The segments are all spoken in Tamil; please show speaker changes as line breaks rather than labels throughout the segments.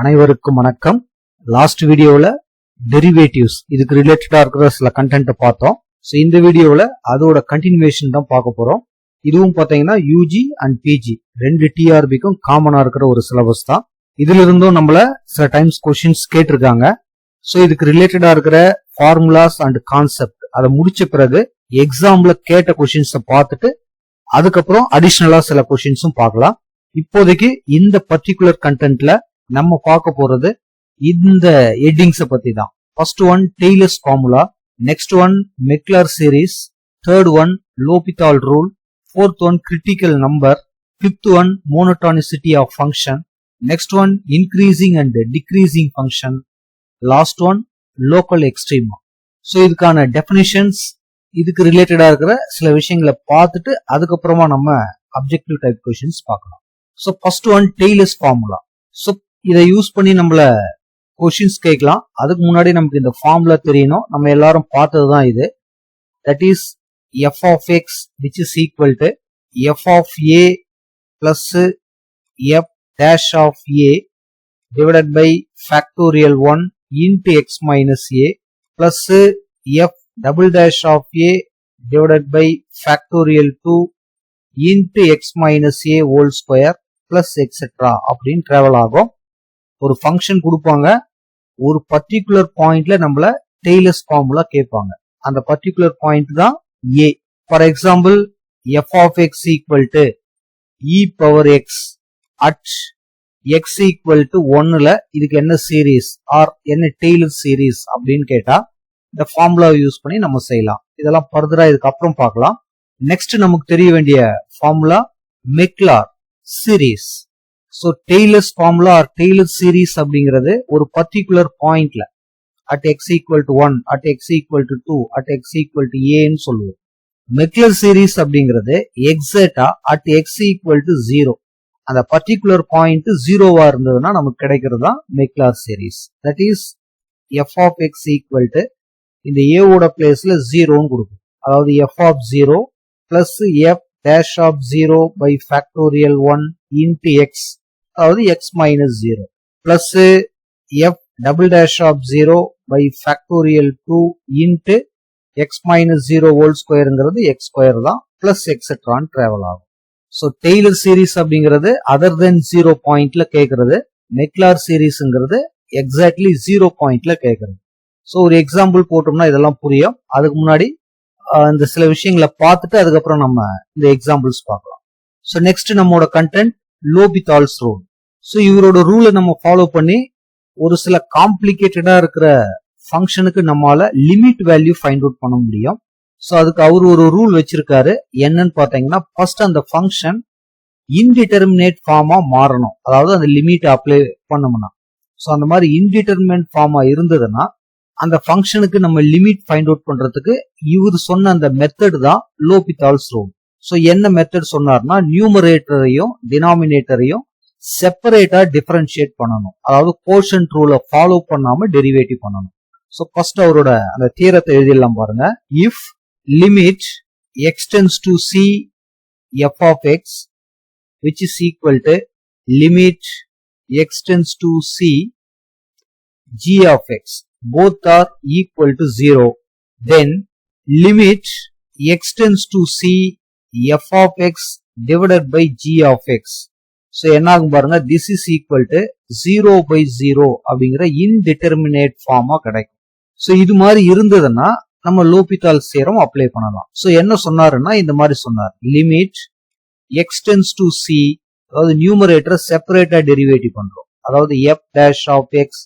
அனைவருக்கும் வணக்கம். லாஸ்ட் வீடியோவில் டெரிவேட்டிவ்ஸ் இதுக்கு ரிலேட்டடா இருக்கிற சில கண்டென்ட் பார்த்தோம். ஸோ இந்த வீடியோவில் அதோட கண்டினியூவேஷன் தான் பார்க்க போறோம். இதுவும் பார்த்தீங்கன்னா யூஜி அண்ட் பிஜி ரெண்டு டிஆர்பிக்கும் காமனா இருக்கிற ஒரு சிலபஸ் தான். இதுல இருந்தும் நம்மள சில டைம்ஸ் கொஸ்டின்ஸ் கேட்டிருக்காங்க. ஸோ இதுக்கு ரிலேட்டடா இருக்கிற ஃபார்முலாஸ் அண்ட் கான்செப்ட் அதை முடிச்ச பிறகு எக்ஸாம்ல கேட்ட கொஸ்டின்ஸை பார்த்துட்டு அதுக்கப்புறம் அடிஷ்னலா சில கொஸ்டின்ஸும் பார்க்கலாம். இப்போதைக்கு இந்த பர்டிகுலர் கண்டென்ட்ல நம்ம பார்க்க போறது இந்த ஹெட்டிங்ஸ் பத்தி தான். First one Taylor's formula, next one Maclaurin series, third one L'Hopital rule, fourth one critical number, fifth one monotonicity of function, next one increasing and decreasing function, last one local extrema. So இதுக்கான டெஃபினிஷன்ஸ் இதுக்கு ரிலேட்டடா இருக்கிற சில விஷயங்களை பார்த்துட்டு அதுக்கப்புறமா நம்ம அப்ஜெக்டிவ் டைப் கொஸ்டின்ஸ் பார்க்கலாம். So first one Taylor's formula. So இதை யூஸ் பண்ணி நம்மள கொஸ்டின்ஸ் கேட்கலாம். அதுக்கு முன்னாடி நமக்கு இந்த ஃபார்முலா தெரியணும். நம்ம எல்லாரும் பார்த்தது தான் இது. That is F of X which is equal to F of A plus F dash of A divided by factorial 1 into X minus A plus F double dash of A divided by factorial 2 into X minus A whole square plus etcetera அப்படின்னு டிராவல் ஆகும். ஒரு ஃபங்க்ஷன் கொடுப்பாங்க, ஒரு பர்டிகுலர் பாயிண்ட்ல நம்மள டெய்லர்ஸ் ஃபார்முலா கேட்பாங்க. அந்த பர்டிகுலர் பாயிண்ட் தான் a. For example f of x equal to e power x at X equal to 1ல இதுக்கு என்ன சீரீஸ் ஆர் என்ன டெய்லர் சீரீஸ் அப்படின்னு கேட்டா இந்த ஃபார்முலாவை யூஸ் பண்ணி நம்ம செய்யலாம். இதெல்லாம் ஃபர்தரா இதுக்கு அப்புறம் பார்க்கலாம். நெக்ஸ்ட் நமக்கு தெரிய வேண்டிய formula Maclaurin series. So Taylor's formula or Taylor series அப்படிங்கிறது ஒரு பர்டிகுலர் பாயிண்ட்ல at X equal to 1, at X equal to 2, at X equal to ஏன்னு சொல்லுவோம். மெக்லர் சீரீஸ் அப்படிங்கிறது எக்ஸாக்டா அட் எக்ஸ் ஈக்குவல் டு 0, அந்த பர்டிகுலர் பாயிண்ட் 0வா இருந்ததுன்னா நமக்கு கிடைக்கிறது தான் Maclaurin series. That is F of x equal to இந்த ஏவோட பிளேஸ்ல 0ன்னு கொடுக்கும். அதாவது f of 0 plus F dash of 0 by factorial 1 into x, அதாவது x minus 0 plus F double dash of 0 by factorial 2 into X minus 0 whole ஸ்கொயருங்கிறது எக்ஸ் ஸ்கொயர் தான் பிளஸ் எக்ஸெட்ரான் டிராவல் ஆகும். ஸோ டெய்லர் சீரீஸ் அப்படிங்கிறது அதர் தென் 0 பாயிண்ட்ல கேட்கறது. மெக்லார் சீரீஸ்ங்கிறது எக்ஸாக்ட்லி 0 பாயிண்ட்ல கேட்கறது. ஸோ ஒரு எக்ஸாம்பிள் போட்டோம்னா இதெல்லாம் புரியும். அதுக்கு முன்னாடி இந்த சில விஷயங்களை பார்த்துட்டு அதுக்கப்புறம் நம்ம இந்த எக்ஸாம்பிள்ஸ் பார்க்கலாம். ஸோ நெக்ஸ்ட் நம்மளோட கண்டென்ட் லோபிதால்ஸ் ரூல். ஸோ இவரோட ரூலை நம்ம ஃபாலோ பண்ணி ஒரு சில காம்ப்ளிகேட்டடா இருக்கிற ஃபங்க்ஷனுக்கு நம்மளால லிமிட் வேல்யூ ஃபைண்ட் அவுட் பண்ண முடியும். ஸோ அதுக்கு அவர் ஒரு ரூல் வச்சிருக்காரு. என்னன்னு பார்த்தீங்கன்னா ஃபர்ஸ்ட் அந்த ஃபங்க்ஷன் இன்டிடெர்மினேட் ஃபார்மா மாறணும். அதாவது அந்த லிமிட் அப்ளை பண்ணோம்னா, ஸோ அந்த மாதிரி இன்டிடெர்மினேட் ஃபார்மா இருந்ததுன்னா அந்த ஃபங்க்ஷனுக்கு நம்ம லிமிட் ஃபைண்ட் அவுட் பண்றதுக்கு இவர் சொன்ன அந்த மெத்தட் தான் லோபிதால்ஸ் ரூல். ஸோ என்ன மெத்தட் சொன்னார்னா நியூமரேட்டரையும் டினாமினேட்டரையும் செப்பரேட்டா டிஃபரன்ஷியேட் பண்ணணும். அதாவது கோஷன்ட் ரூலை ஃபாலோ பண்ணாம டெரிவேட்டிவ் பண்ணணும். ஸோ ஃபர்ஸ்ட் அவரோட அந்த தியரத்தை எழுதிடலாம் பாருங்க. If limit X tends to C F of X which is equal to limit X tends to C G of X both are equal to 0, then limit x tends to c f of x divided by g of x. So என்ன ஆகும் பாருங்க, this is equal to 0 by 0 அப்படிங்கிற இன்டிடெர்மினேட் ஃபார்மா கிடைக்கும். ஸோ இது மாதிரி இருந்ததுன்னா நம்ம லோபிதால்ஸ் தியரம் அப்ளை பண்ணலாம். ஸோ என்ன சொன்னாருன்னா இந்த மாதிரி சொன்னார். Limit X tends to c, அதாவது நியூமரேட்டரை செப்பரேட்டா டெரிவேட்டிவ் பண்றோம். அதாவது F dash of x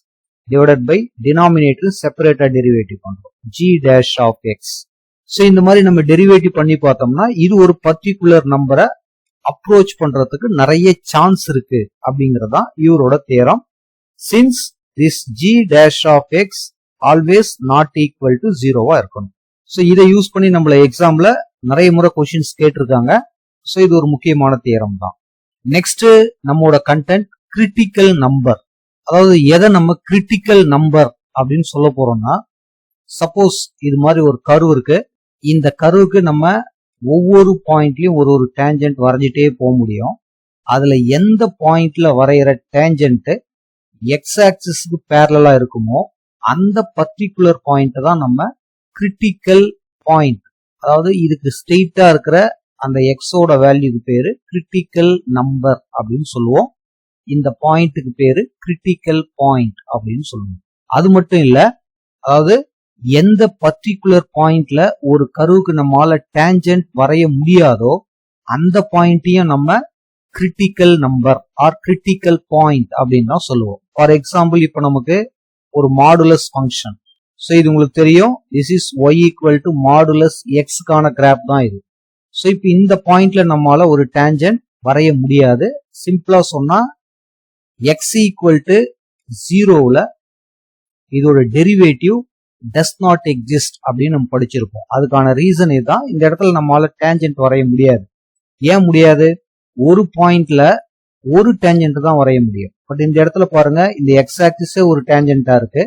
divided by denominator செப்பரேட்டா டெரிவேட்டிவ் பண்றோம் g dash of x. So இந்த மாதிரி நம்ம டெரிவேட்டிவ் பண்ணி பார்த்தோம்னா இது ஒரு பர்டிகுலர் நம்பரை அப்ரோச் பண்றதுக்கு நிறைய சான்ஸ் இருக்கு அப்படிங்கறதான் இவரோட theorem. Since this g dash of x always not equal to 0வா இருக்கணும். ஸோ இதை யூஸ் பண்ணி நம்மள எக்ஸாம்ல நிறைய முறை கொஸ்டின்ஸ் கேட்டிருக்காங்க. ஸோ இது ஒரு முக்கியமான தியரம் தான். நெக்ஸ்ட் நம்மளோட கண்டென்ட் கிரிட்டிக்கல் நம்பர். அதாவது எதை நம்ம கிரிட்டிக்கல் நம்பர் அப்படின்னு சொல்ல போறோம்னா, சப்போஸ் இது மாதிரி ஒரு கர்வ் இருக்கு. இந்த கர்வுக்கு நம்ம ஒவ்வொரு பாயிண்ட்லயும் ஒரு ஒரு டேஞ்சன்ட் வரைஞ்சிட்டே போக முடியும். அதுல எந்த பாயிண்ட்ல வரைகிற டேஞ்சன்ட் எக்ஸ் ஆக்சிஸ்க்கு பேரலா இருக்குமோ அந்த பர்டிகுலர் பாயிண்ட் தான் நம்ம கிரிட்டிக்கல் பாயிண்ட். அதாவது இதுக்கு ஸ்ட்ரெயிட்டா இருக்கிற அந்த எக்ஸோட வேல்யூக்கு பேரு கிரிட்டிக்கல் நம்பர் அப்படின்னு சொல்லுவோம். இந்த பாயிண்ட்டுக்கு பேரு கிரிட்டிக்கல் பாயிண்ட் அப்படின்னு சொல்லுவோம். அது மட்டும் இல்ல, அதாவது எந்த பர்டிகுலர் பாயிண்ட்ல ஒரு கர்வுக்கு நம்மால டேஞ்சன்ட் வரைய முடியாதோ அந்த பாயிண்ட்டையும் நம்ம critical number or critical point அப்படின்னு தான் சொல்லுவோம். ஃபார் எக்ஸாம்பிள், இப்ப நமக்கு ஒரு மாடுலஸ் ஃபங்க்ஷன். ஸோ இது உங்களுக்கு தெரியும், this is y equal to modulus எக்ஸ்க்கான கிராஃப் தான் இது. ஸோ இப்போ இந்த பாயிண்ட்ல நம்மால ஒரு டேஞ்சன்ட் வரைய முடியாது. சிம்பிளா சொன்னா எக்ஸ் ஈக்குவல் டு 0ல இதோட டெரிவேட்டிவ் டஸ் நாட் எக்ஸிஸ்ட் அப்படின்னு நம்ம படிச்சிருப்போம். அதுக்கான ரீசன் இதுதான். இந்த இடத்துல நம்மளால டேஞ்சன்ட் வரைய முடியாது. ஏன் முடியாது? ஒரு பாயிண்ட்ல ஒரு டேஞ்சன்ட் தான் வரைய முடியும். பட் இந்த இடத்துல பாருங்க, இந்த எக்ஸ் ஆக்சிஸே ஒரு டேஞ்சன்டா இருக்கு.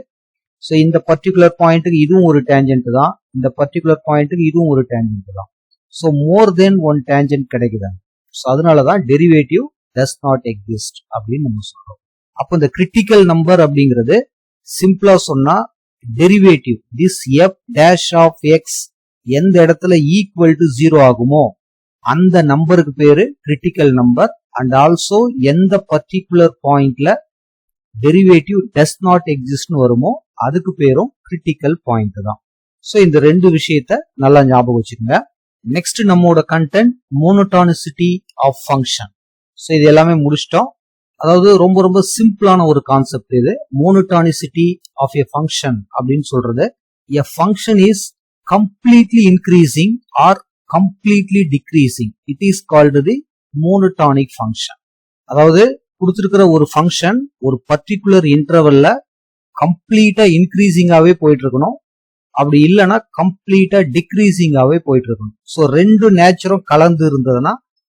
ஸோ இந்த பர்டிகுலர் பாயிண்ட்டுக்கு இதுவும் ஒரு டேஞ்சன்ட் தான், இந்த பர்டிகுலர் பாயிண்ட்டுக்கு இதுவும் ஒரு டேஞ்சன்ட் தான். ஸோ மோர் தென் ஒன் டேஞ்சன்ட் கிடைக்குதாங்க. ஸோ அதனாலதான் டெரிவேட்டிவ் டஸ் நாட் எக்ஸிஸ்ட் அப்படின்னு நம்ம சொல்றோம். அப்போ இந்த கிரிட்டிக்கல் நம்பர் அப்படிங்கிறது சிம்பிளா சொன்னா derivative this F dash of X எந்த இடத்துல ஈக்குவல் டு 0 ஆகுமோ அந்த நம்பருக்கு பேரு கிரிட்டிக்கல் நம்பர். அண்ட் ஆல்சோ எந்த பர்டிகுலர் பாயிண்ட்ல டெரிவேட்டிவ் டஸ் நாட் எக்ஸிஸ்ட்னு வருமோ அதுக்கு பேரும் கிரிட்டிக்கல் பாயிண்ட் தான். ஸோ இந்த ரெண்டு விஷயத்த நல்லா ஞாபகம் வச்சுக்கோங்க. நெக்ஸ்ட் நம்மளோட கண்டென்ட் மோனோடானிசிட்டி ஆஃப் ஃபங்க்ஷன். ஸோ இது எல்லாமே முடிச்சிட்டோம். அதாவது ரொம்ப ரொம்ப சிம்பிளான ஒரு கான்செப்ட் இது. மோனோடானிசிட்டி ஆஃப் எ ஃபங்க்ஷன் அப்படின்னு சொல்றது, a function is completely increasing are completely decreasing, it is called the monotonic function. அதாவது கொடுத்திருக்கிற ஒரு ஃபங்க்ஷன் ஒரு பர்டிகுலர் இன்டர்வல்ல கம்ப்ளீட்டா இன்க்ரீசிங்காவே போயிட்டு இருக்கணும், அப்படி இல்லைன்னா கம்ப்ளீட்டா டிக்ரீசிங்காவே போயிட்டு இருக்கணும். ஸோ ரெண்டு நேச்சரும் கலந்து இருந்ததுன்னா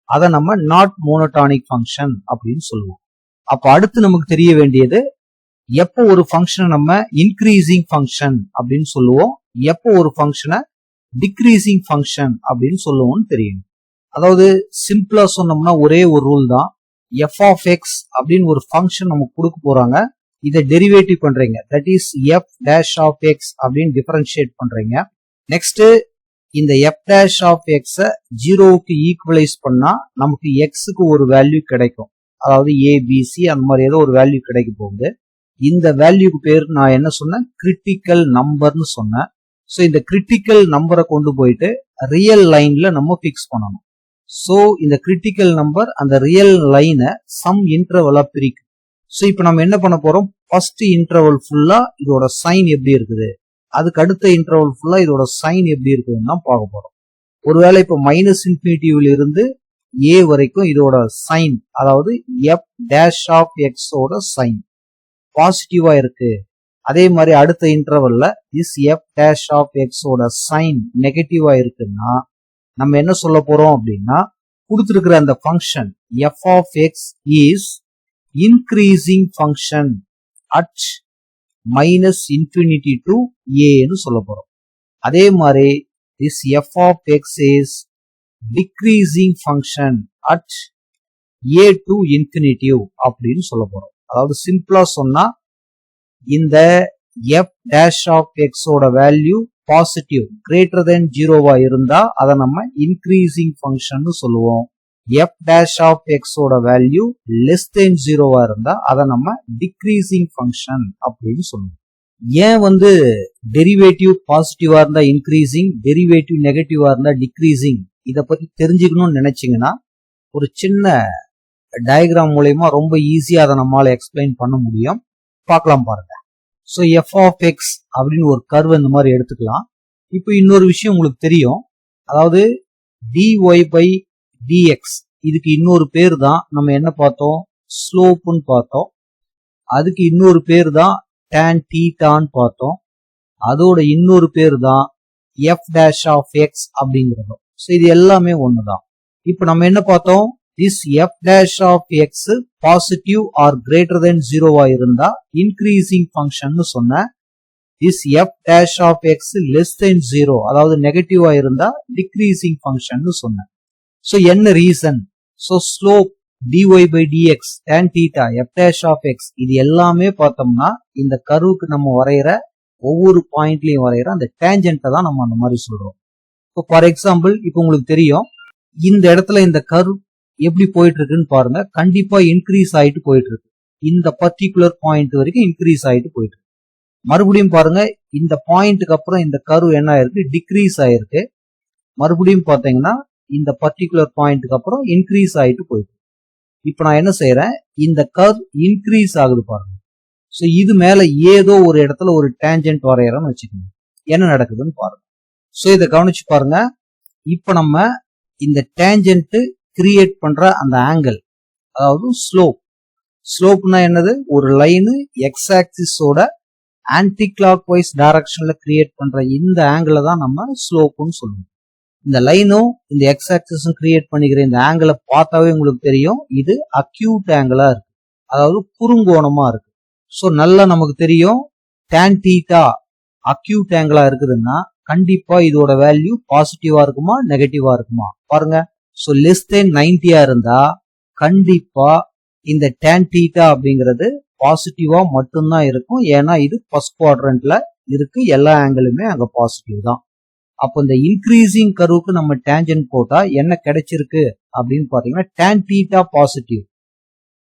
அதை நம்ம நாட் மோனோடானிக் ஃபங்க்ஷன் அப்படின்னு சொல்லுவோம். அப்ப அடுத்து நமக்கு தெரிய வேண்டியது, எப்போ ஒரு ஃபங்க்ஷனை நம்ம இன்க்ரீசிங் ஃபங்க்ஷன் அப்படின்னு சொல்லுவோம், எப்போ ஒரு ஃபங்க்ஷனை டிக்ரீசிங் ஃபங்க்ஷன் அப்படின்னு சொல்லுவோம்னு தெரியும். அதாவது சிம்பிளா சொன்னோம்னா ஒரே ஒரு ரூல் தான். எஃப் ஆஃப் எக்ஸ் அப்படின்னு ஒரு ஃபங்க்ஷன் நமக்கு கொடுக்க போறாங்க, இதை டெரிவேட்டிவ் பண்றீங்க, that is F dash of X அப்படின்னு டிஃபரன்ஷியேட் பண்றீங்க. நெக்ஸ்ட் இந்த எஃப் டேஷ் ஆஃப் எக்ஸ 0க்கு ஈக்குவலைஸ் பண்ணா நமக்கு எக்ஸுக்கு ஒரு வேல்யூ கிடைக்கும். அதாவது ஏபிசி அந்த மாதிரி ஏதோ ஒரு வேல்யூ கிடைக்க போகுது. இந்த வேல்யூக்கு பேர் நான் என்ன சொன்னேன், கிரிட்டிக்கல் நம்பர்னு சொன்னேன். ஸோ இந்த கிரிட்டிக்கல் நம்பரை கொண்டு போயிட்டு ரியல் லைன்ல நம்ம பிக்ஸ் பண்ணணும். ஸோ இந்த கிரிட்டிக்கல் நம்பர் அந்த ரியல் லைனை சம் இன்டர்வலா பிரிக்கும். ஸோ இப்போ நம்ம என்ன பண்ண போறோம், ஃபர்ஸ்ட் இன்டர்வல் ஃபுல்லா இதோட சைன் எப்படி இருக்குது, அதுக்கு அடுத்த இன்டர்வல் ஃபுல்லா இதோட சைன் எப்படி இருக்குதுன்னு தான் பார்க்க போறோம். ஒருவேளை இப்போ மைனஸ் இன்ஃபினிட்டிவ்ல இருந்து ஏ வரைக்கும் இதோட சைன், அதாவது எஃப் டேஷ் ஆஃப் எக்ஸோட சைன் பாசிட்டிவா இருக்கு. அதே மாதிரி அடுத்த இன்டர்வல்ல திஸ் எஃப் டேஷ் ஆஃப் எக்ஸோட சைன் நெகட்டிவா இருக்குன்னா நம்ம என்ன சொல்ல போறோம் அப்படின்னா, கொடுத்திருக்கிற அந்த function F of X is increasing function at minus infinity to ஏன்னு சொல்ல போறோம். அதே மாதிரி this F of X is decreasing function at A to infinitive அப்படின்னு சொல்ல போறோம். அதாவது சிம்பிளா சொன்னா இந்த எஃப் டேஷ் ஆஃப் எக்ஸோட வேல்யூ பாசிட்டிவ் கிரேட்டர் தென் 0வா இருந்தா அதை நம்ம இன்க்ரீசிங் ஃபங்க்ஷன் சொல்லுவோம். எஃப் டேஷ் ஆஃப் எக்ஸோட வேல்யூ லெஸ் தென் 0வா இருந்தா அதை நம்ம டிக்ரீசிங் ஃபங்க்ஷன் அப்படின்னு சொல்லுவோம். ஏன் டெரிவேட்டிவ் பாசிட்டிவா இருந்தா இன்க்ரீசிங், டெரிவேட்டிவ் நெகட்டிவா இருந்தா டிக்ரீசிங், இதை பத்தி தெரிஞ்சுக்கணும்னு நினைச்சீங்கன்னா ஒரு சின்ன டயக்ராம் மூலயமா ரொம்ப ஈஸியா அதை நம்மளால எக்ஸ்பிளைன் பண்ண முடியும். பார்க்கலாம் பாருங்க. ஸோ எஃப் ஆஃப் எக்ஸ் அப்படின்னு ஒரு கர்வ் இந்த மாதிரி எடுத்துக்கலாம். இப்போ இன்னொரு விஷயம் உங்களுக்கு தெரியும், அதாவது டிஒய் பை டிஎக்ஸ், இதுக்கு இன்னொரு பேர் தான் நம்ம என்ன பார்த்தோம், ஸ்லோப்னு பார்த்தோம். அதுக்கு இன்னொரு பேர் தான் டேன் தீட்டான்னு பார்த்தோம். அதோட இன்னொரு பேர் தான் எஃப் டேஷ் ஆஃப் எக்ஸ் அப்படிங்கிறது. ஸோ இது எல்லாமே ஒண்ணுதான். இப்போ நம்ம என்ன பார்த்தோம், this F dash of x positive or greater than 0வா இருந்தா இன்க்ரீசிங் ஃபங்க்ஷன் சொன்ன, this F dash of X less than 0 அதாவது நெகட்டிவா இருந்தா டிக்ரீசிங் ஃபங்க்ஷன் சொன்ன. ஸோ என்ன reason, so slope dy by dx tan theta f dash of x இது எல்லாமே பார்த்தோம்னா இந்த கர்வுக்கு நம்ம வரைகிற ஒவ்வொரு பாயிண்ட்லயும் வரைகிற அந்த டேஞ்சென்ட்டை தான் நம்ம அந்த மாதிரி சொல்றோம். இப்போ ஃபார் எக்ஸாம்பிள் இப்போ உங்களுக்கு தெரியும் இந்த இடத்துல இந்த கர்வ் எப்படி போயிட்டு இருக்குன்னு பாருங்க. கண்டிப்பா இன்க்ரீஸ் ஆயிட்டு போயிட்டு இருக்கு. இந்த பர்டிகுலர் பாயிண்ட் வரைக்கும் இன்க்ரீஸ் ஆயிட்டு போயிட்டு இருக்கு. மறுபடியும் பாருங்க இந்த பாயிண்ட்டுக்கு அப்புறம் இந்த கர்வ் என்ன ஆயிருக்கு, டிக்ரீஸ் ஆயிருக்கு. மறுபடியும் பாத்தீங்கன்னா இந்த பர்டிகுலர் பாயிண்ட்டுக்கு அப்புறம் இன்க்ரீஸ் ஆயிட்டு போயிட்டு. இப்ப நான் என்ன செய்யறேன், இந்த கர்வ் இன்க்ரீஸ் ஆகுது பாருங்க. சோ இது மேல ஏதோ ஒரு இடத்துல ஒரு டேஞ்சென்ட் வரையறோம்னு வச்சுக்கோங்க, என்ன நடக்குதுன்னு பாருங்க. சோ இதை கவனிச்சு பாருங்க. இப்ப நம்ம இந்த டேஞ்சென்ட் கிரியேட் பண்ற அந்த ஆங்கிள், அதாவது ஸ்லோப்னா என்னது, ஒரு லைனு எக்ஸ் ஆக்சிஸோட ஆன்டி கிளாக் வைஸ் டைரக்ஷன்ல கிரியேட் பண்ற இந்த ஆங்கிளை தான் நம்ம ஸ்லோப்னு சொல்லுவோம். இந்த லைனும் இந்த எக்ஸ் ஆக்சிஸும் கிரியேட் பண்ணிக்கிற இந்த ஆங்கிளை பார்த்தாவே உங்களுக்கு தெரியும் இது அக்யூட் ஆங்கிளா இருக்கு, அதாவது குறுங்கோணமா இருக்கு. ஸோ நல்லா நமக்கு தெரியும் tan theta அக்யூட் ஆங்கிளா இருக்குதுன்னா கண்டிப்பா இதோட வேல்யூ பாசிட்டிவா இருக்குமா நெகட்டிவா இருக்குமா பாருங்க. ஸோ லெஸ் தென் 90 இருந்தா கண்டிப்பா இந்த tan theta அப்படிங்கிறது பாசிட்டிவா மட்டும்தான் இருக்கும். ஏன்னா இது ஃபர்ஸ்ட் குவாட்ரண்ட்ல இருக்கு, எல்லா ஆங்கிளுமே அங்க பாசிட்டிவ் தான். அப்போ இந்த இன்க்ரீசிங் கர்வுக்கு நம்ம டேஞ்சென்ட் போட்டா என்ன கிடைச்சிருக்கு அப்படின்னு பாத்தீங்கன்னா tan theta positive.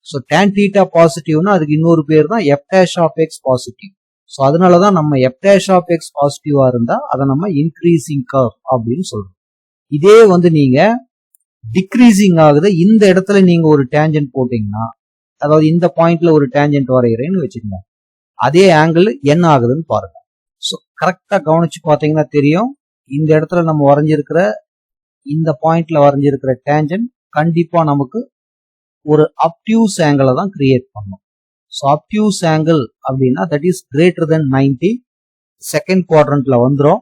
So tan theta பாசிட்டிவ்னா அதுக்கு இன்னொரு பேர் தான் f dash of x positive. So அதனாலதான் நம்ம f dash of x பாசிட்டிவா இருந்தா அதை நம்ம இன்க்ரீசிங் கர்வ் அப்படின்னு சொல்றோம். இதே நீங்க டிக்ரீசிங் ஆகுது இந்த இடத்துல நீங்க ஒரு டேஞ்சென்ட் போட்டீங்கன்னா, அதாவது இந்த பாயிண்ட்ல ஒரு டேஞ்சென்ட் வரைகிறேன்னு வச்சுக்கோங்க, அதே ஆங்கிள் என்ன ஆகுதுன்னு பாருங்க. ஸோ கரெக்டா கவனிச்சு பாத்தீங்கன்னா தெரியும் இந்த இடத்துல நம்ம வரைஞ்சிருக்கிற இந்த பாயிண்ட்ல வரைஞ்சிருக்கிற டேஞ்சென்ட் கண்டிப்பா நமக்கு ஒரு அப்டியூஸ் ஆங்கிளை தான் கிரியேட் பண்ணும். ஸோ அப்டியூஸ் ஆங்கிள் அப்படின்னா that is greater than 90 second குவாட்ரண்ட்ல வந்துடும்.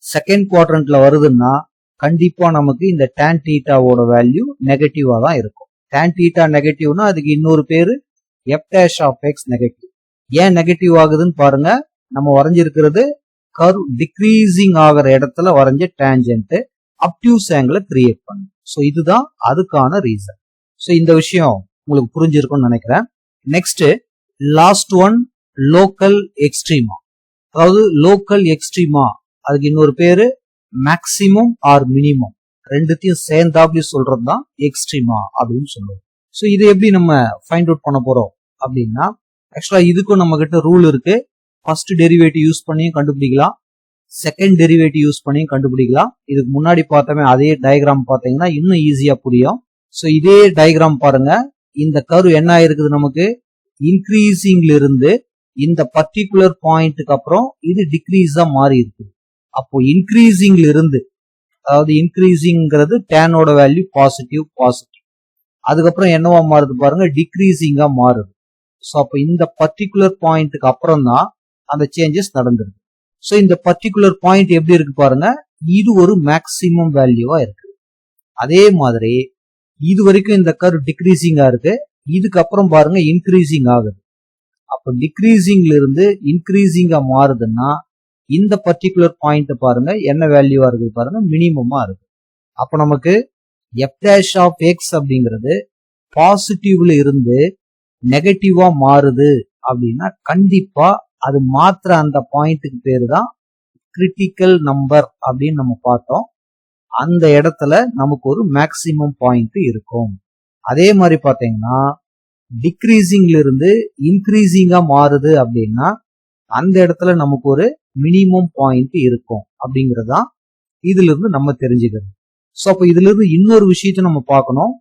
செகண்ட் குவாட்ரண்ட்ல வருதுன்னா கண்டிப்பா நமக்கு இந்த tan thetaவோட வேல்யூ நெகட்டிவா தான் இருக்கும். tan theta நெகட்டிவ்னா அதுக்கு இன்னொரு பேரு f dash of x negative. ஏன் நெகட்டிவ் ஆகுதுன்னு பாருங்க, நம்ம வரைஞ்சிருக்கிறது கர்வ் டிக்ரீசிங் ஆகிற இடத்துல வரைஞ்ச டேஞ்சென்ட் அப்டியூஸ் ஆங்கிளை கிரியேட் பண்ணும். ஸோ இதுதான் அதுக்கான ரீசன். ஸோ இந்த விஷயம் உங்களுக்கு புரிஞ்சிருக்கும்னு நினைக்கிறேன். Next last one, local எக்ஸ்ட்ரீமா. அதாவது லோக்கல் எக்ஸ்ட்ரீமா அதுக்கு இன்னொரு பேரு மேக்சிமம் ஆர் மினிமம், ரெண்டுத்தையும் சேர்ந்தாப்படி சொல்றது தான் எக்ஸ்ட்ரீமா அப்படின்னு சொல்லுவோம். ஸோ இதை எப்படி நம்ம ஃபைண்ட் அவுட் பண்ண போறோம் அப்படின்னா, ஆக்சுவலா இதுக்கும் நம்ம கிட்ட ரூல் இருக்கு. ஃபர்ஸ்ட் டெரிவேட்டிவ் யூஸ் பண்ணியும் கண்டுபிடிக்கலாம், செகண்ட் டெரிவேட்டிவ் யூஸ் பண்ணியும் கண்டுபிடிக்கலாம். இதுக்கு முன்னாடி பார்த்தோமே அதே டயக்ராம் பார்த்தீங்கன்னா இன்னும் ஈஸியா புரியும். ஸோ இதே டயக்ராம் பாருங்க, இந்த கர்வ் என்ன ஆயிருக்குது, நமக்கு இன்க்ரீசிங்ல இருந்து இந்த பர்டிகுலர் பாயிண்ட்டுக்கு அப்புறம் இது டிக்ரீஸா மாறி இருக்கு. அப்போ இன்க்ரீசிங்ல இருந்து, அதாவது இன்க்ரீசிங்கிறது டேனோட வேல்யூ பாசிட்டிவ், அதுக்கப்புறம் என்னவா மாறுது பாருங்க, டிக்ரீசிங்கா மாறுது. ஸோ அப்போ இந்த பர்டிகுலர் பாயிண்ட்டுக்கு அப்புறம் தான் அந்த சேஞ்சஸ் நடந்திருக்கு. ஸோ இந்த பர்டிகுலர் பாயிண்ட் எப்படி இருக்கு பாருங்க, இது ஒரு மேக்சிமம் வேல்யூவா இருக்கு. அதே மாதிரி இது வரைக்கும் இந்த கர்வ் டிக்ரீசிங்கா இருக்கு, இதுக்கப்புறம் பாருங்க இன்க்ரீசிங் ஆகுது. அப்போ டிக்ரீசிங்ல இருந்து இன்க்ரீசிங்கா மாறுதுன்னா இந்த பர்டிகுலர் பாயிண்ட் பாருங்க என்ன வேல்யூவா இருக்கு பாருங்க, மினிமமா இருக்கு. அப்ப நமக்கு f dash of x அப்படிங்கிறது பாசிட்டிவ்ல இருந்து நெகட்டிவா மாறுது அப்படின்னா கண்டிப்பா அது மாத்திர அந்த பாயிண்ட்டுக்கு பேரு தான் கிரிட்டிக்கல் நம்பர் அப்படின்னு நம்ம பார்த்தோம். அந்த இடத்துல நமக்கு ஒரு மேக்சிமம் பாயிண்ட் இருக்கும். அதே மாதிரி பாத்தீங்கன்னா டிக்ரீசிங்ல இருந்து இன்க்ரீசிங்கா மாறுது அப்படின்னா அந்த இடத்துல நமக்கு ஒரு மினிமம் பாயிண்ட் இருக்கும் அப்படிங்கறதுதான் இதுல இருந்து நம்ம தெரிஞ்சுக்கிறது. ஸோ அப்போ இதுல இருந்து இன்னொரு விஷயத்த நம்ம பார்க்கணும்.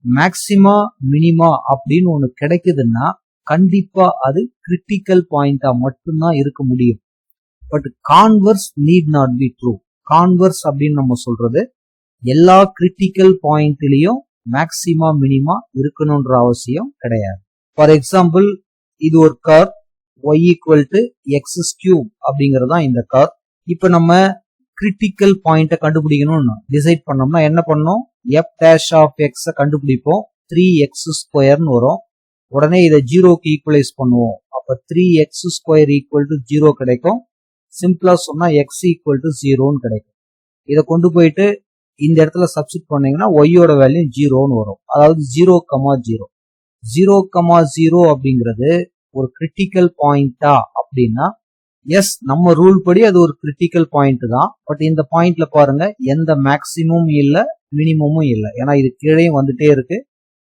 மேக்சிமா மினிமா அப்படின்னு ஒண்ணு கிடைக்குதுன்னா கண்டிப்பா அது கிரிட்டிக்கல் பாயிண்டா மட்டும்தான் இருக்க முடியும். But converse need not be true. Converse அப்படின்னு நம்ம சொல்றது எல்லா கிரிட்டிக்கல் பாயிண்ட்லயும் மேக்சிமா மினிமா இருக்கணும்ன்ற அவசியம் கிடையாது. ஃபார் எக்ஸாம்பிள் இது ஒரு curve y equal to x cube அப்படிங்கறதான் இந்த கர்வ். இப்ப நம்ம கிரிட்டிக்கல் பாயிண்ட கண்டுபிடிக்கணும்னு டிசைட் பண்ணோம்னா என்ன பண்ணோம், f dash of x கண்டுபிடிப்போம், 3x ஸ்கொயர்னு வரும். உடனே இதை ஜீரோக்கு ஈக்குவலைஸ் பண்ணுவோம். அப்ப 3x ஸ்கொயர் ஈக்குவல் டு 0 கிடைக்கும். சிம்பிளா சொன்னா x ஈக்குவல் டு 0ன்னு கிடைக்கும். இதை கொண்டு போயிட்டு இந்த இடத்துல சப்ஸ்டிட் பண்ணீங்கன்னா y ஓட வேல்யூ 0ன்னு வரும். அதாவது 0,0 0,0 அப்படிங்கிறது ஒரு கிரிட்டிக்கல் பாயிண்டா அப்படின்னா எஸ், நம்ம ரூல் படி அது ஒரு கிரிட்டிக்கல் பாயிண்ட் தான். பட் இந்த பாயிண்ட்ல பாருங்க எந்த மேக்சிமமும் இல்ல மினிமமும் இல்ல. ஏன்னா இது கீழே வந்துட்டே இருக்கு,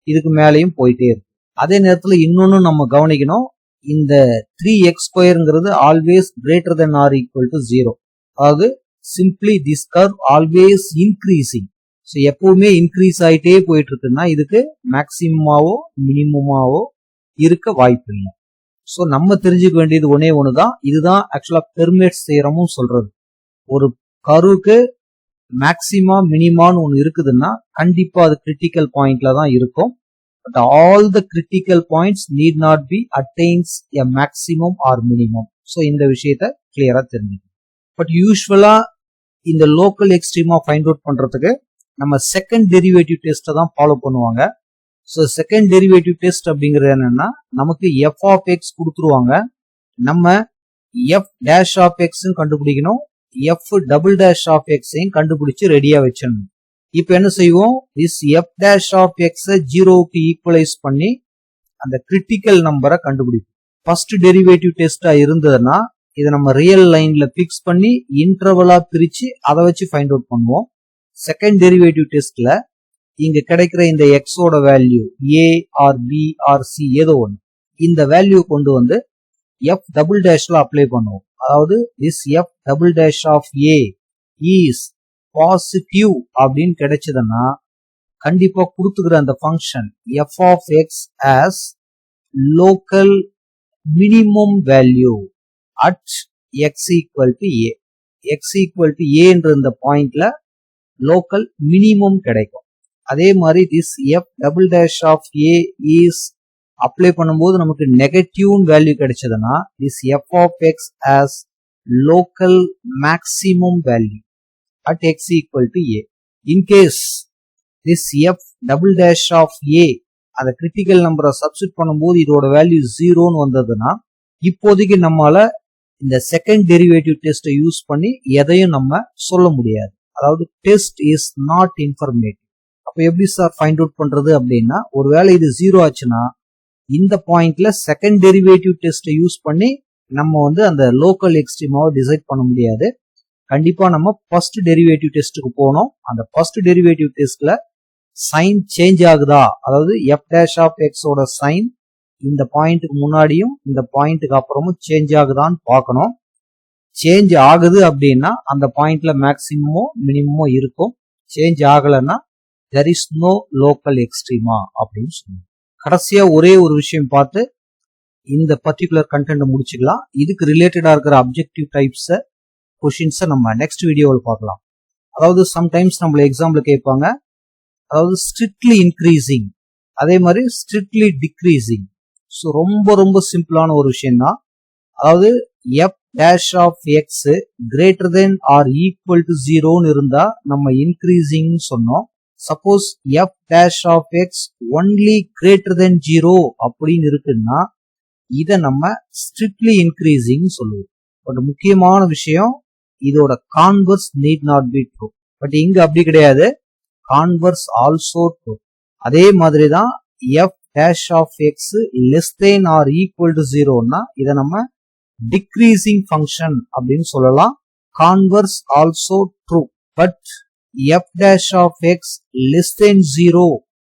இதுக்கு மேலேயும் போயிட்டே இருக்கு. அதே நேரத்துல இன்னொன்னு நம்ம கவனிக்கணும், இந்த 3x² always greater than or equal to 0. அதாவது simply this curve always increasing. So எப்பவுமே இன்க்ரீஸ் ஆயிட்டே போயிட்டு இருக்குன்னா இதுக்கு மேக்சிமமாவோ மினிமமாவோ இருக்க வாய்ப்பு இல்லை. ஸோ நம்ம தெரிஞ்சுக்க வேண்டியது ஒன்னே ஒண்ணுதான். இதுதான் ஆக்சுவலா பெர்மேட்ஸ் தியரமும் சொல்றது. ஒரு கர்வுக்கு மேக்சிமா மினிமான்னு ஒன்று இருக்குதுன்னா கண்டிப்பா அது கிரிட்டிக்கல் பாயிண்ட்ல தான் இருக்கும். But all the critical points NEET not B attains a maximum R minimum. So இந்த விஷயத்த கிளியரா தெரிஞ்சுக்கணும். பட் யூஸ்வலா இந்த லோக்கல் எக்ஸ்ட்ரீமா ஃபைண்ட் அவுட் பண்றதுக்கு நம்ம செகண்ட் டெரிவேட்டிவ் டெஸ்ட்டை தான் ஃபாலோ பண்ணுவாங்க. ஸோ செகண்ட் டெரிவேட்டிவ் டெஸ்ட் அப்படிங்கிறது என்னன்னா, நமக்கு எஃப் ஆஃப் எக்ஸ் கொடுத்துருவாங்க, நம்ம எஃப் டேஷ் ஆஃப் எக்ஸ் கண்டுபிடிக்கணும், எஃப் டபுள் டேஷ் ஆஃப் எக்ஸையும் கண்டுபிடிச்சு ரெடியா வச்சிடணும். இப்போ என்ன செய்வோம், is F dash of X 0க்கு ஈக்குவலைஸ் பண்ணி அந்த கிரிட்டிக்கல் நம்பரை கண்டுபிடிப்போம். ஃபர்ஸ்ட் டெரிவேட்டிவ் டெஸ்டா இருந்ததுன்னா இதை நம்ம ரியல் லைன்ல பிக்ஸ் பண்ணி இன்டர்வலா பிரிச்சு அதை வச்சு ஃபைண்ட் அவுட் பண்ணுவோம். செகண்ட் டெரிவேட்டிவ் டெஸ்ட்ல இங்க கிடைக்கிற இந்த எக்ஸோட value A or B or C ஏதோ ஒன்று, இந்த வேல்யூ கொண்டு வந்து எஃப் டபுள் டேஷ்ல அப்ளை பண்ணுவோம். அதாவது this F double dash of A is positive அப்படின்னு கிடைச்சதுன்னா கண்டிப்பா கொடுத்துக்கிற அந்த function F of X as local minimum value at X equal to A. X equal to ஏன்ற இந்த பாயிண்ட்ல லோக்கல் மினிமம் கிடைக்கும். அதே மாதிரி this F double dash of A is apply பண்ணும்போது நமக்கு நெகட்டிவ் வேல்யூ கிடைச்சதுன்னா this F of X as local maximum value at X equal to A. In case this F double dash of ஏ அந்த கிரிட்டிக்கல் நம்பரை சப்ஸ்டிட் பண்ணும்போது இதோட வேல்யூ 0ன்னு வந்ததுன்னா இப்போதைக்கு நம்மளால இந்த செகண்ட் டெரிவேட்டிவ் டெஸ்ட்டை யூஸ் பண்ணி எதையும் நம்ம சொல்ல முடியாது. அதாவது டெஸ்ட் இஸ் நாட் இன்ஃபர்மேட்டிவ். அப்ப எப்படி சார் ஃபைண்ட் அவுட் பண்றது அப்படின்னா, ஒருவேளை இது 0 ஆச்சுன்னா இந்த பாயிண்ட்ல செகண்ட் டெரிவேட்டிவ் டெஸ்ட்டை யூஸ் பண்ணி நம்ம அந்த லோக்கல் எக்ஸ்ட்ரீமாவை டிசைட் பண்ண முடியாது. கண்டிப்பா நம்ம ஃபர்ஸ்ட் டெரிவேட்டிவ் டெஸ்ட்டுக்கு போனோம். அந்த ஃபர்ஸ்ட் டெரிவேட்டிவ் டெஸ்ட்ல சைன் சேஞ்ச் ஆகுதா, அதாவது எஃப் டேஷ் ஆஃப் எக்ஸோட சைன் இந்த பாயிண்ட்டுக்கு முன்னாடியும் இந்த பாயிண்ட்டுக்கு அப்புறமும் சேஞ்ச் ஆகுதான்னு பார்க்கணும். சேஞ்ச் ஆகுது அப்படின்னா அந்த பாயிண்ட்ல மேக்சிமமோ மினிமமோ இருக்கும். சேஞ்ச் ஆகலைன்னா there is no local extrema அப்படின்னு சொல்லுவோம். கடைசியா ஒரே ஒரு விஷயம் பார்த்து இந்த பர்டிகுலர் கண்டென்ட் முடிச்சுக்கலாம். இதுக்கு ரிலேட்டடா இருக்கிற அப்ஜெக்டிவ் டைப்ஸ் கொஷின்ஸை நம்ம நெக்ஸ்ட் வீடியோவில் பார்க்கலாம். அதாவது சம்டைம்ஸ் நம்மள எக்ஸாம்பிள் கேட்பாங்க, அதாவது ஸ்ட்ரிக்ட்லி இன்க்ரீசிங் அதே மாதிரி ஸ்ட்ரிக்ட்லி டிக்ரீசிங். ஸோ ரொம்ப ரொம்ப சிம்பிளான ஒரு விஷயம் தான். அதாவது F dash of X greater than or equal to 0ன்னு இருந்தா நம்ம இன்க்ரீசிங் சொன்னோம். Suppose F dash of X only greater than 0 அப்படின்னு இருக்குன்னா இதை நம்ம ஸ்ட்ரிக்ட்லி இன்க்ரீசிங் சொல்லுவோம். பட் முக்கியமான விஷயம், இதோட converse need not be true. But இங்க அப்படி கிடையாது, கான்வர்ஸ் ஆல்சோ ட்ரூ. அதே மாதிரி தான் F dash of X less than or equal to 0ன்னா இதை நம்ம டிக்ரீசிங் ஃபங்க்ஷன் அப்படின்னு சொல்லலாம். Converse also true. But F dash of X less than 0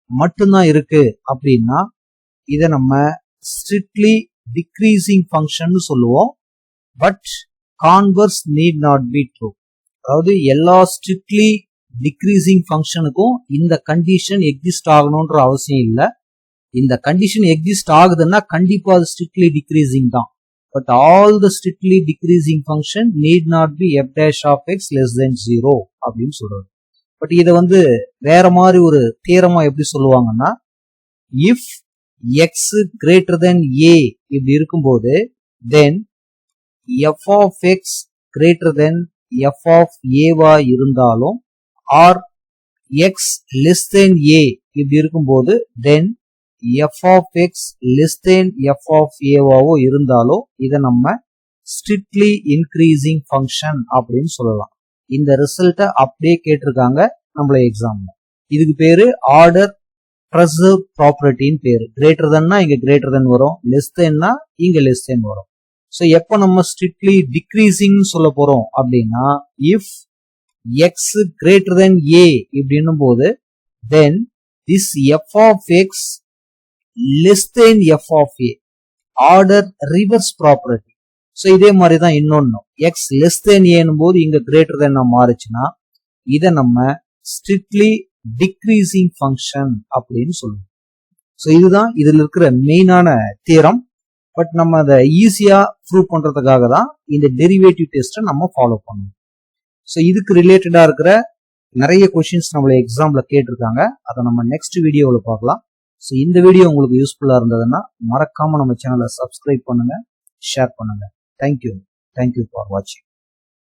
மட்டும்தான் இருக்கு அப்படின்னா இதை நம்ம ஸ்ட்ரிக்ட்லி டிக்ரீசிங் ஃபங்க்ஷன் சொல்லுவோம். But converse need not be true. அதாவது எல்லா ஸ்ட்ரிக்ட்லி டிக்ரீசிங் ஃபங்க்ஷனுக்கும் இந்த கண்டிஷன் எக்ஸிஸ்ட் ஆகணும்ன்ற அவசியம் இல்லை. இந்த கண்டிஷன் எக்ஸிஸ்ட் ஆகுதுன்னா கண்டிப்பா அது ஸ்ட்ரிக்ட்லி டிக்ரீசிங் தான். But all the strictly decreasing function need not be F dash of X less than 0 அப்படின்னு சொல்றது. பட் இதை வேற மாதிரி ஒரு தியரமா எப்படி சொல்லுவாங்கன்னா, if X greater than A இப்படி இருக்கும்போது then F of X greater than F of ஏவா இருந்தாலும், or X less than A இப்படி இருக்கும்போது then F of X less than F of ஏவாவோ இருந்தாலும் இதை நம்ம ஸ்ட்ரிக்ட்லி இன்க்ரீசிங் ஃபங்க்ஷன் அப்படின்னு சொல்லலாம். இந்த ரிசல்ட்டை அப்படியே கேட்டிருக்காங்க, நம்மள எக்ஸாம்ல. இதுக்கு பேரு ஆர்டர் ப்ரெசர்வ் ப்ராப்பர்ட்டின்னு பேரு. கிரேட்டர் தென்னா இங்க கிரேட்டர் தென் வரும், லெஸ் தென்னா இங்க லெஸ் தென் வரும். ஸோ எப்ப நம்ம ஸ்ட்ரிக்ட்லி டிக்ரீசிங் சொல்ல போறோம் அப்படின்னா, if X greater than A இப்படின்னும் போது then this F of X less than F of A, order reverse property. So இதே மாதிரி தான் இன்னொன்னு, எக்ஸ் லெஸ் தென் ஏன்னும் போது இங்க கிரேட்டர் தென் மாறுச்சுன்னா இதை நம்ம ஸ்ட்ரிக்ட்லி டிக்ரீசிங் ஃபங்க்ஷன் அப்படின்னு சொல்லுவோம். ஸோ இதுதான் இதுல இருக்கிற மெயினான தியரம். பட் நம்ம அதை ஈஸியா ப்ரூவ் பண்றதுக்காக தான் இந்த டெரிவேட்டிவ் டெஸ்ட்டை நம்ம ஃபாலோ பண்ணணும். ஸோ இதுக்கு ரிலேட்டடா இருக்கிற நிறைய கொஸ்டின்ஸ் நம்மள எக்ஸாம்ல கேட்டிருக்காங்க. அதை நம்ம நெக்ஸ்ட் வீடியோவில் பார்க்கலாம். ஸோ இந்த வீடியோ உங்களுக்கு யூஸ்ஃபுல்லா இருந்ததுன்னா மறக்காம நம்ம சேனலை சப்ஸ்கிரைப் பண்ணுங்க, ஷேர் பண்ணுங்க. தேங்க்யூ ஃபார் வாட்சிங்.